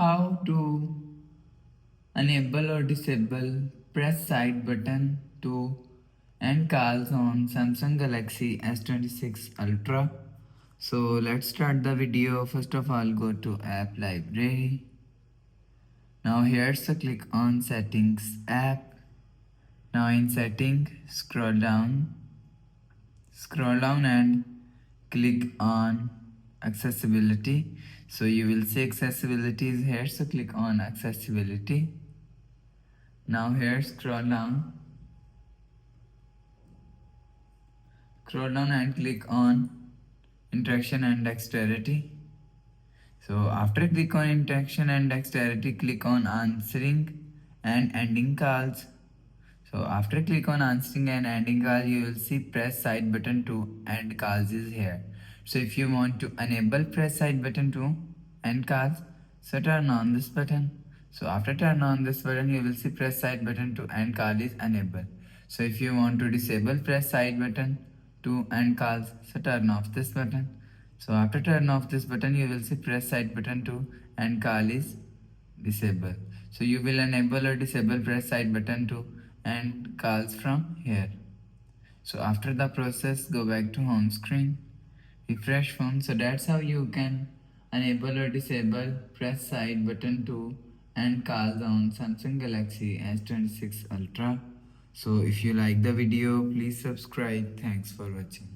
how to enable or disable press side button to end calls on Samsung Galaxy S26 Ultra. So let's start the video. First of all, go to app library. Now here's a click on settings app. Now in setting, scroll down and click on accessibility. So you will see accessibility is here, so click on accessibility. Now here scroll down and click on interaction and dexterity. So after click on interaction and dexterity, click on answering and ending calls. So after click on answering and ending call, you will see press side button to end calls is here. So if you want to enable press side button to end calls, so turn on this button. So after turn on this button, you will see press side button to end call is enabled. So if you want to disable press side button to end calls, so turn off this button. So after turn off this button, you will see press side button to end call is disable. So you will enable or disable press side button to end calls from here. So after the process, go back to home screen, refresh phone. So that's how you can enable or disable press side button to end calls on Samsung Galaxy S26 Ultra. So if you like the video, please subscribe. Thanks for watching.